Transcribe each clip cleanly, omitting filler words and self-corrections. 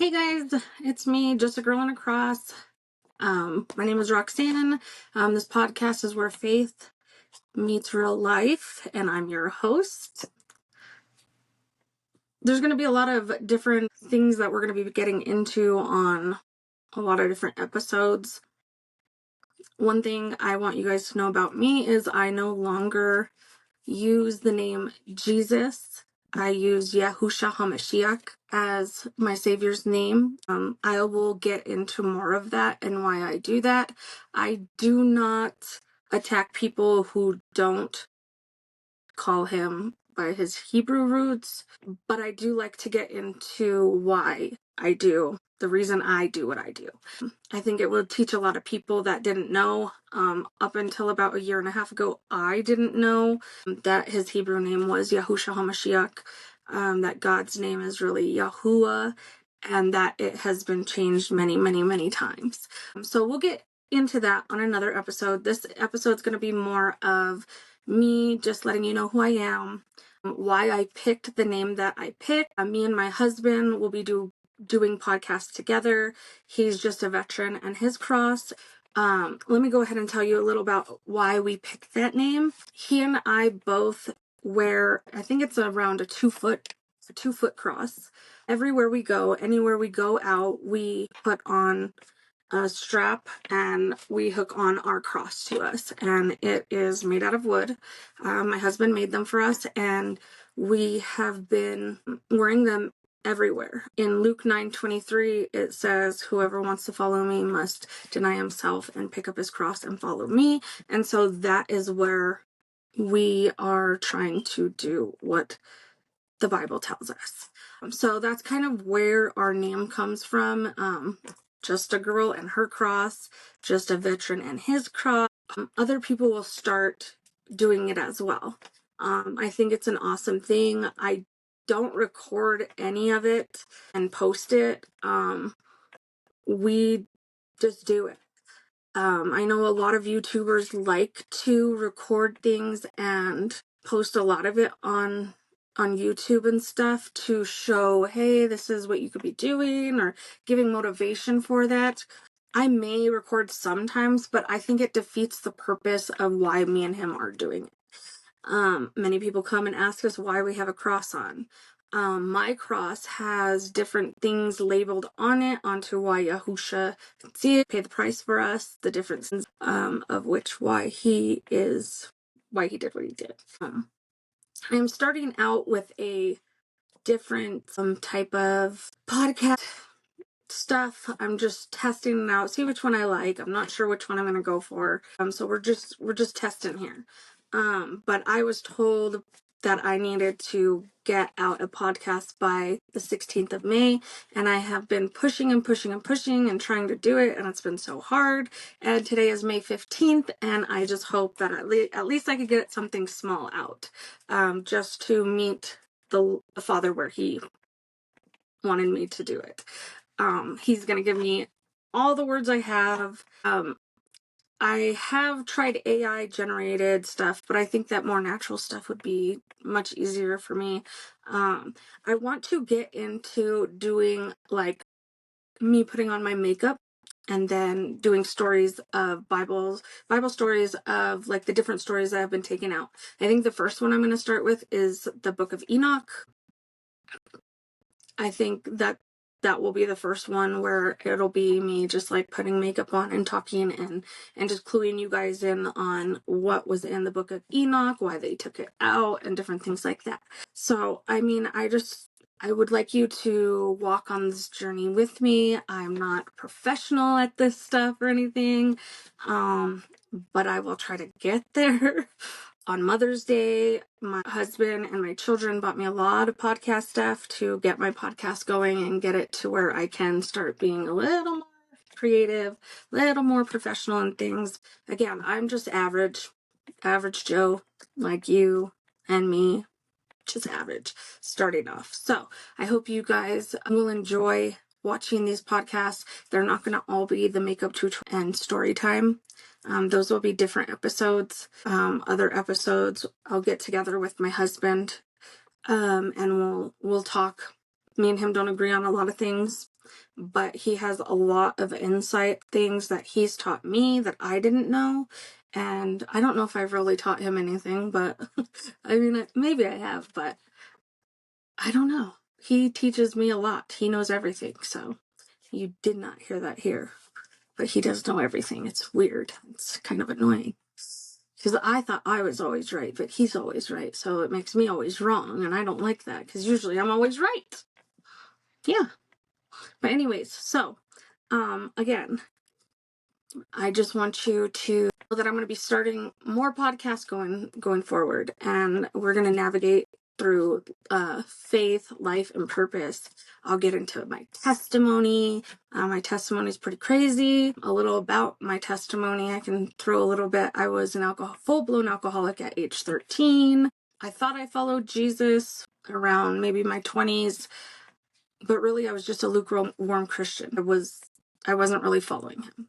Hey guys, it's me, just a girl and a cross. My name is Roxanne. This podcast is where faith meets real life, and I'm your host. There's going to be a lot of different things that we're going to be getting into on a lot of different episodes. One thing I want you guys to know about me is I no longer use the name Jesus. I use Yahusha HaMashiach as my Savior's name. I will get into more of that and why I do that. I do not attack people who don't call him by his Hebrew roots, but I do like to get into why I do, the reason I do what I do. I think it will teach a lot of people that didn't know. Up until about a year and a half ago, I didn't know that his Hebrew name was Yahusha HaMashiach, that God's name is really Yahuwah, and that it has been changed many, many, many times. So we'll get into that on another episode. This episode's going to be more of me just letting you know who I am, why I picked the name that I picked. Me and my husband will be doing podcasts together. He's just a veteran and his cross. Let me go ahead and tell you a little about why we picked that name. He and I both wear, I think it's around a 2-foot cross. Everywhere we go, anywhere we go out, we put on a strap and we hook on our cross to us, and it is made out of wood. My husband made them for us, and we have been wearing them everywhere. In Luke 9:23, it says, whoever wants to follow me must deny himself and pick up his cross and follow me. And so that is where we are trying to do what the Bible tells us. So that's kind of where our name comes from. Just a girl and her cross, just a veteran and his cross. Other people will start doing it as well. I think it's an awesome thing. I don't record any of it and post it. We just do it. I know a lot of YouTubers like to record things and post a lot of it on YouTube and stuff to show, hey, this is what you could be doing, or giving motivation for that. I may record sometimes, but I think it defeats the purpose of why me and him are doing it. Many people come and ask us why we have a cross on. My cross has different things labeled on it onto why Yahusha paid the price for us, the differences of which why he did what he did. I'm starting out with a different type of podcast stuff. I'm just testing it out, see which one I like. I'm not sure which one I'm gonna go for. So we're just testing here. But I was told that I needed to get out a podcast by the 16th of May, and I have been pushing and pushing and pushing and trying to do it, and it's been so hard. And today is May 15th, and I just hope that at least I could get something small out, just to meet the Father where he wanted me to do it. He's gonna give me all the words I have. I have tried AI generated stuff, but I think that more natural stuff would be much easier for me. I want to get into doing like me putting on my makeup and then doing stories of Bible stories of like the different stories that have been taken out. I think the first one I'm going to start with is the Book of Enoch. I think that will be the first one where it'll be me just like putting makeup on and talking and just cluing you guys in on what was in the Book of Enoch, why they took it out, and different things like that. So, I mean, I would like you to walk on this journey with me. I'm not professional at this stuff or anything, but I will try to get there. On Mother's Day, my husband and my children bought me a lot of podcast stuff to get my podcast going and get it to where I can start being a little more creative, a little more professional and things. Again, I'm just average Joe, like you and me, just average, starting off. So I hope you guys will enjoy watching these podcasts. They're not going to all be the makeup tutorial and story time. Those will be different episodes. Other episodes, I'll get together with my husband, and we'll talk. Me and him don't agree on a lot of things, but he has a lot of insight, things that he's taught me that I didn't know. And I don't know if I've really taught him anything, but I mean, maybe I have, but I don't know. He teaches me a lot. He knows everything. So you did not hear that here, but he does know everything. It's weird. It's kind of annoying. Because I thought I was always right, but he's always right. So it makes me always wrong. And I don't like that because usually I'm always right. Yeah. But anyways, so, again, I just want you to know that I'm going to be starting more podcasts going forward. And we're going to navigate through faith, life, and purpose. I'll get into my testimony. My testimony is pretty crazy. A little about my testimony. I can throw a little bit. I was an full-blown alcoholic at age 13. I thought I followed Jesus around maybe my 20s, but really I was just a lukewarm Christian. I wasn't really following him.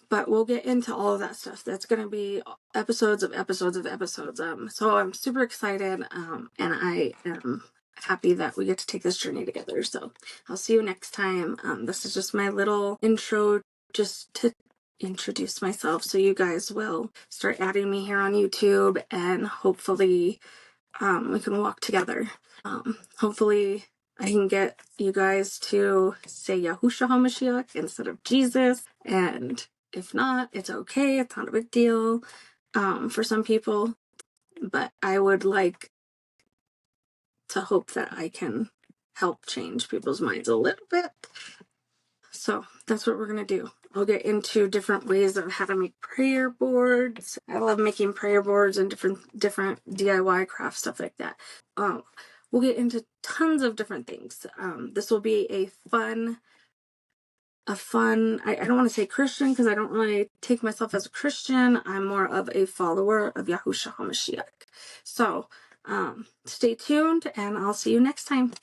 But we'll get into all of that stuff. That's going to be episodes of episodes of episodes. So I'm super excited, and I am happy that we get to take this journey together. So I'll see you next time. This is just my little intro just to introduce myself, so you guys will start adding me here on YouTube, and hopefully we can walk together. Hopefully I can get you guys to say Yahusha HaMashiach instead of Jesus, and if not, it's okay. It's not a big deal for some people, but I would like to hope that I can help change people's minds a little bit. So that's what we're going to do. I'll get into different ways of how to make prayer boards. I love making prayer boards and different DIY craft stuff like that. We'll get into tons of different things. This will be a fun, I don't want to say Christian because I don't really take myself as a Christian. I'm more of a follower of Yahusha HaMashiach. So stay tuned and I'll see you next time.